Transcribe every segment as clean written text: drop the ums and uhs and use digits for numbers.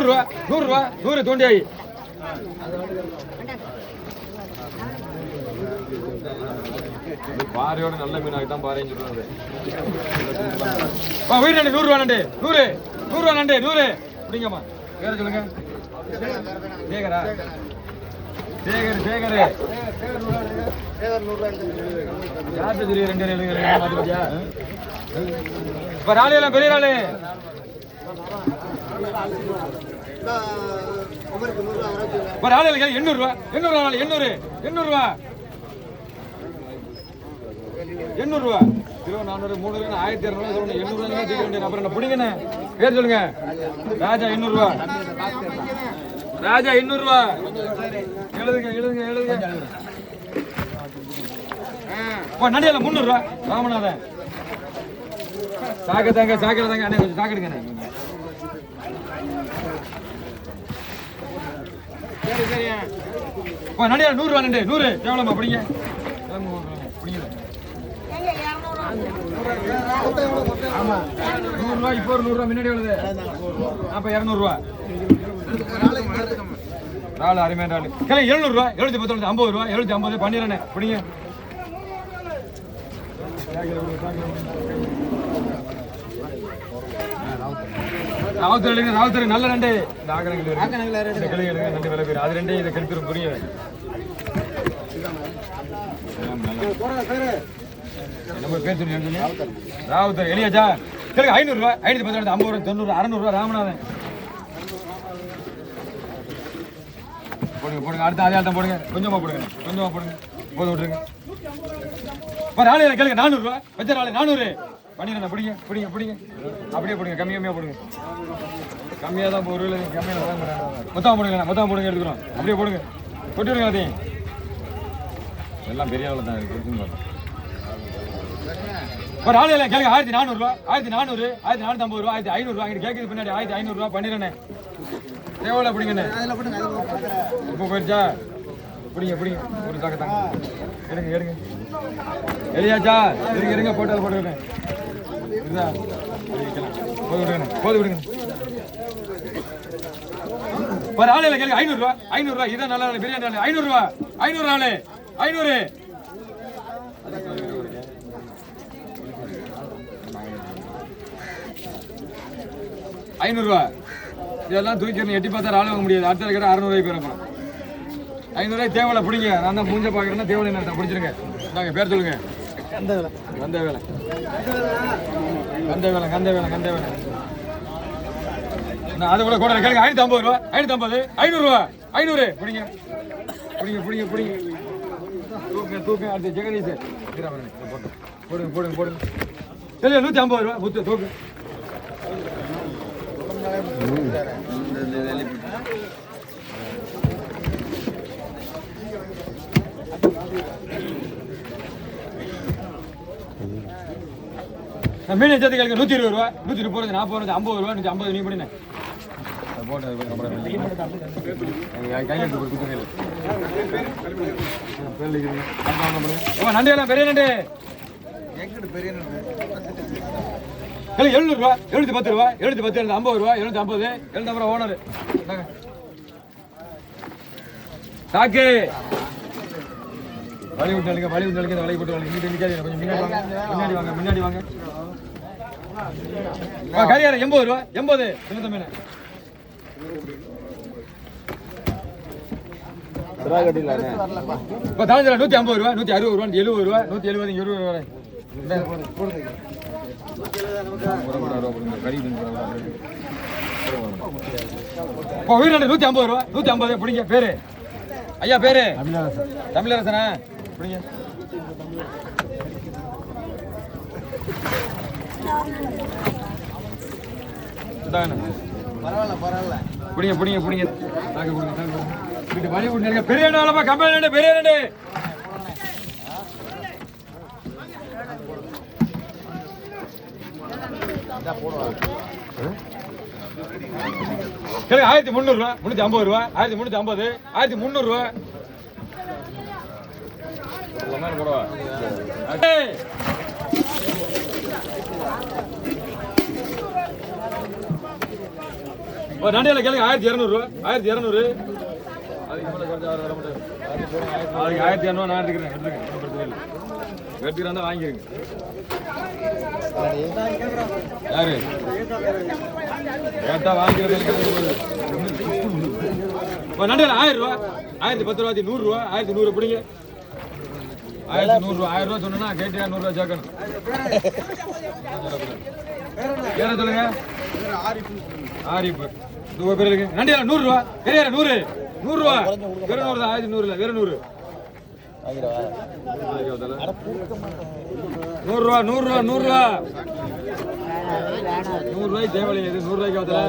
ரூபா 100 தோண்டியாயி பாறையோட நல்ல மீனாக தான் பாறைன்னு சொல்றது. வீடு நண்டு 100 ரூபா நண்டு 100 ரூபா நண்டு 100 அப்படிங்கம்மா. வேற சொல்லுங்க. சேகரா சேகர் யார்கிட்ட தெரியும்? 2 இப்ப ராலையெல்லாம் பெரிய ராளு ராலையில 800 ரூபா 800 ரூபா 800 ரூபா கிலோ 400 300 1200 சொல்லணும். 800 தூக்க வேண்டிய அப்புறம் என்ன பிடிங்கண்ணே. பேர் சொல்லுங்க. ராஜா 800 ரூபா. ராஜா 800 ரூபா. எழுதுங்க. நண்டியால 300 ரூபா. ராமநாதன் சாக்கல தாங்க அண்ணே கொஞ்சம் சாக்கிடுங்க. நண்டியால 100 ரூபா நண்டு 100 எவ்வளோமா பிடிங்க. ஆமா 100 ரூபா. இப்போ 100 ரூபா முன்னாடி வருது. அப்ப 200 ரூபா. ராள் அருமையான ராள். 700 ரூபா 710 50 ரூபா 750 பண்ணிடுறேன் பிடிங்க. ராவுத்தர் நல்ல நண்டு. நண்டு விலை பேர் அது 2 இதை கெடுத்துரும் புரிய. நம்ம பேர் சொல்லி ராவுத்தர் எளியாச்சா. 500 ரூபா 510 50 ரூபா 90 600 ரூபா ராமநாதன். போடுங்க அடுத்த அதே ஆட்டம் போடுங்க. கொஞ்சமா போடுங்க போது விட்டுருங்க. ராளையில கேளுங்க 400 ரூபா வச்ச ராளை 400 பண்ணிடுறேன். பிடிங்க அப்படியே போடுங்க. கம்மியாக போடுங்க. கம்மியாக தான் ஒரு கம்மியாக தான் மொத்தம் போடுங்க எடுத்துக்கிறோம். அப்படியே போடுங்க கொட்டிடுங்க. அதையும் எல்லாம் பெரிய அளவில் தான் இருக்கு. ஒரு ஆளுல கேளுங்க 1400 ரூபா 1400 1450 ரூபா 1500 ரூபா இங்க கேக்குது பின்னாடி 1500 ரூபா பண்ணிடுறேன். தேவல பிடிங்கண்ணே. இப்போ போயிடுச்சா. பிடிங்க ஒரு தாக்க தாங்க. எடுங்க எலியாச்சா. இருங்க போட்டால் போட்டுருக்கேன். போது விடுங்க. ஒரு ஆளுல கேளுங்க 500 ரூபா இதான் நல்லா பிரியாணி 500 ரூபா 500 ஆளு 500 ரூபா. இதெல்லாம் தூக்கி எட்டி பார்த்தா ஆள் வாங்க முடியாது. அடுத்த இருக்கிற 600 ரூபாய் பேர். 500 ரூபாய் தேவையில்ல பிடிங்க. நான் தான் மூஞ்ச பாக்குறேன்னா தேவையில்லை நான் பிடிச்சிருங்க. நாங்க பேர் சொல்லுங்க. கந்த வேலை அது கூட கூட கேளுங்க. 550 ரூபா 550 500 ரூபா 500 பிடிங்க. தூக்கு அடுத்த ஜெகதீஷ் போடுங்க. சரி 150 ரூபா முத்து தூக்கு. மீன் சேர்த்து கேளுங்க 120 ரூபா 130 40 50 ரூபா 150 நீ பண்ணினேன் நண்டியெல்லாம் பெரிய நண்டு 700 ரூபா 710 ரூபா 710 50 ரூபா 750 750 ஓனர் சாக்கு வழி விட்டு வழி போட்டு கொஞ்சம் முன்னாடி வாங்க கரியார 80 ரூபா 80 சின்ன மீன் இப்போ தாழ்ந்துல 150 ரூபா 160 ரூபா 70 ரூபா 170 20 ரூபா வீடு 150 ரூபா 150 பிடிங்க. பேரு ஐயா பேரு தமிழரசனா பிடிங்க. பரவாயில்ல பிடிங்க பெரிய கம்பெனி பெரிய நண்டு 1300 ரூபா 350 ரூபா 1350 1300 ரூபா போடுவா. ஒரு நண்டியால கேளுங்க 1200 ரூபா 1200 அதுக்கு மேல குறைஞ்சா வர மாட்டாரு அதுக்கு 1200 நான் எடுத்துக்கிறேன் எடுத்துக்கிறேன் பிரச்சனை இல்லை எடுத்துக்கிறா வாங்கிருங்க யாரு கேட்டா வாங்கிக்கிறது நண்டியால 1000 ரூபா 1010 ரூபாய்க்கு 100 ரூபா 1100 பிடிங்க 1100 ரூபா 1000 ரூபா சொன்னா கேட்டு 200 ரூபா சேர்க்கணும் வேற சொல்லுங்க ஆரிப்பு உங்க பேர் இருக்கு நண்டியால 100 ரூபா பெரிய 100 ரூபா வெறும் 100 தான் 1100 இல்ல வெறும் 100 100 ரூபா 100 ரூபா 100 ரூபா 100 ரூபாய்க்கு தேவையில்லை இது 100 ரூபாய்க்கு ஆகுதா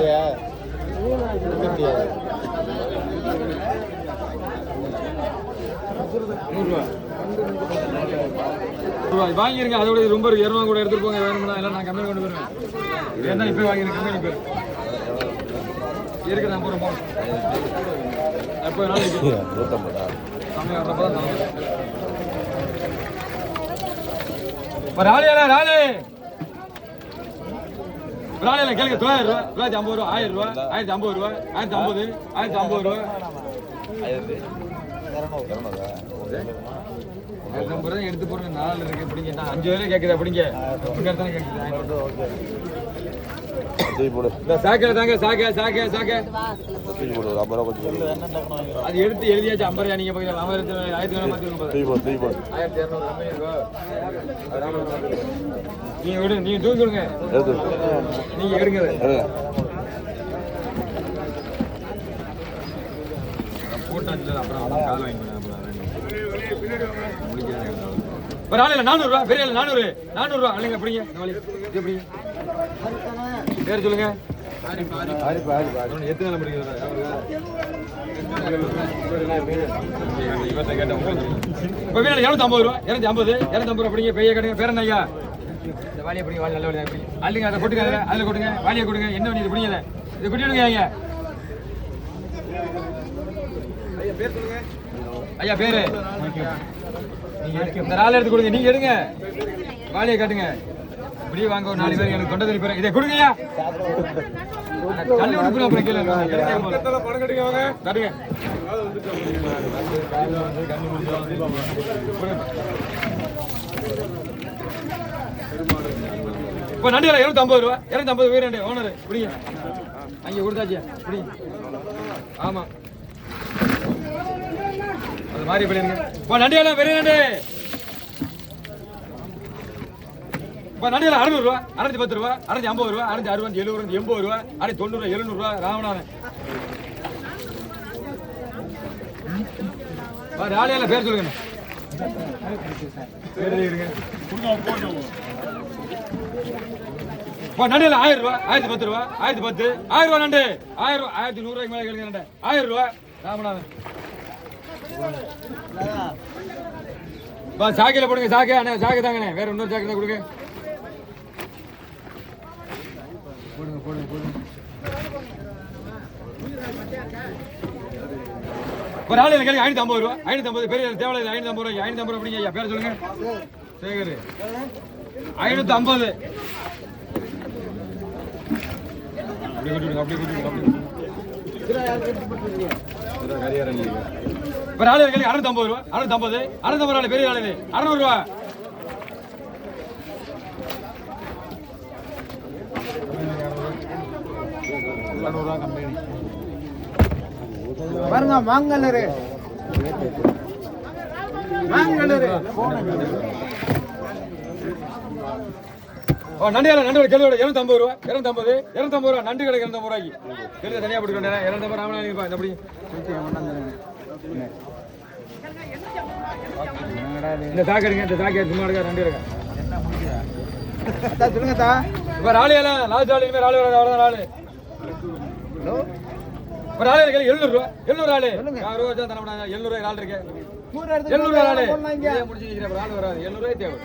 100 ரூபா வாங்கிருங்க அதோட ரொம்ப 200 கூட எடுத்துட்டு போங்க வேணும்னா எல்லாம் நான் கம்மி கொண்டு போயிருவேன் என்ன இப்ப வாங்கிருக்கேன் கம்மி பேர் இருக்கு நான் போறோம் எப்போ நாளைக்கு கம்மி வர்றப்பதான் ராலியால ராலி ராலியால கேளுங்க 900 ரூபா 950 ரூபா 1000 ரூபா 1050 ரூபா 1050 ரூபா 250 எடுத்து போடுங்க 4 இருக்கு பிடிங்க நான் 5000 கேக்குது அப்படிங்க இங்க தானே கேக்குது சாக்கே தாங்க சாக்கே சாக்கே சாக்கே அது எடுத்து எழுதியாச்சு 50 நீங்க போய் 1200 நீங்க விடு நீங்க தூக்கி விடுங்க நீங்க எடுங்க போட்டாச்சு அப்புறம் கால் வாங்கிக்கணும் ஒரு ஆள் 400 ரூபா பெரிய 400 ரூபா இல்லைங்க எப்படிங்க எப்படிங்க பேர் சொல்லுங்க எத்தனை நாள் முடிக்கிறது இவர்கிட்ட கேட்டேன் 250 ரூபா 250 ரூபா அப்படிங்க பெரிய கட்டுங்க பேர் என்ன ஐயா இந்த வாலியை பிடிங்க வாலி நல்ல வாலியா பிடிங்க அல்லுங்க அதை கொட்டுங்க அதில் கொடுங்க வாலியை கொடுங்க என்ன பண்ணி இது பிடிங்க இதை கொட்டிடுங்க ஐயா பேர் சொல்லுங்க ஐயா பேரு இந்த நாள் எடுத்து கொடுங்க நீங்க எடுங்க வாலியை காட்டுங்க இப்படியே வாங்க ஒரு 4 பேர் எனக்கு தொண்டை தள்ளி போறேன் இதை கொடுங்கய்யா கல்லு கொடுக்கணும் அப்புறம் கீழே பணம் கட்டுங்க வாங்க தருங்க இப்போ நண்டியால 250 ரூபா 250 பேர் ஓனர் பிடிங்க அங்கே கொடுத்தாச்சியா பிடிங்க ஆமா அது மாதிரி பிள்ளைங்க இப்போ நண்டியால பெரிய நண்டு இப்போ நண்டியால 600 ரூபா 610 ரூபா 650 ரூபா 660 70 80 ரூபா 90 700 ரூபா ராமநாதன் ராலியால பேர் சொல்லுங்க இப்போ நண்டியால 1000 ரூபா 1010 ரூபா 1010 1000 ரூபா நண்டு 1000 ரூபா 1100 ரூபாய்க்கு மேலே கேளுங்க நண்டு 1000 ரூபா ராமநாதன் சாக்கையில போடுங்க சாக்கை அண்ணே சாக்கை தாங்கண்ணே வேற இன்னொரு சாக்கை தான் கொடுங்க போடுங்க போடுங்க போடுங்க ஒரு ஆள் கேளுங்க 550 ரூபா 550 பெரிய தேவையில்லை 550 ரூபாய் 550 ரூபா அப்படிங்க ஐயா பேர் சொல்லுங்க சேகர் 550 அப்படி கொடுங்க அப்படி கொடுங்க அப்படி ஒரு ஆளு கேளுங்க 650 ரூபா 650 ரூபா பெரிய ஆளு 600 ரூபா கம்பெனி பாருங்க மாங்கல்லரு நண்டியால நண்டு கேள்வி 250 ரூபா 250 ரூபா நண்டு கிடைக்கு 250 ரூபாய்க்கு கேள்வி தனியா போட்டு 250 ராமநாதன் இந்த அப்படி இந்த சாக்கு எடுங்க இந்த சாக்கு சும்மா எடுக்க நண்டு எடுங்க சொல்லுங்க தா இப்ப ராலியால லாஸ்ட் ராலி இனிமே ராலி வராது அவ்வளவுதான் ராலி இப்ப ராலி இருக்கு 700 ரூபா 700 ராலி ரூபா தான் தரமா 700 ரூபாய் ராலி இருக்கு 700 ரூபாய் ராலி முடிஞ்சு நிக்கிற ராலி வராது 700 ரூபாய் தேவை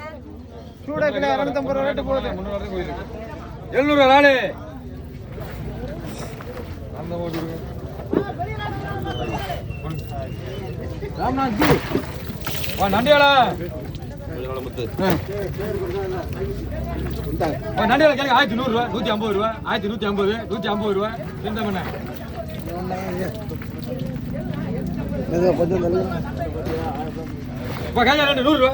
சூடா கிலோ 250 ரூபாய் ரேட் போடுங்க 300 ரூபாய் போயிருக்கு 700 ரூபாய் ராலி அந்த ஓடி விடுங்க ராமநாத் ஜி வா நண்டியால நண்டிகளை கேளுங்க 1100 ரூபா 150 ரூபா 1150 150 ரூபா என்ன பண்ண கொஞ்சம் கேட்க 100 ரூபா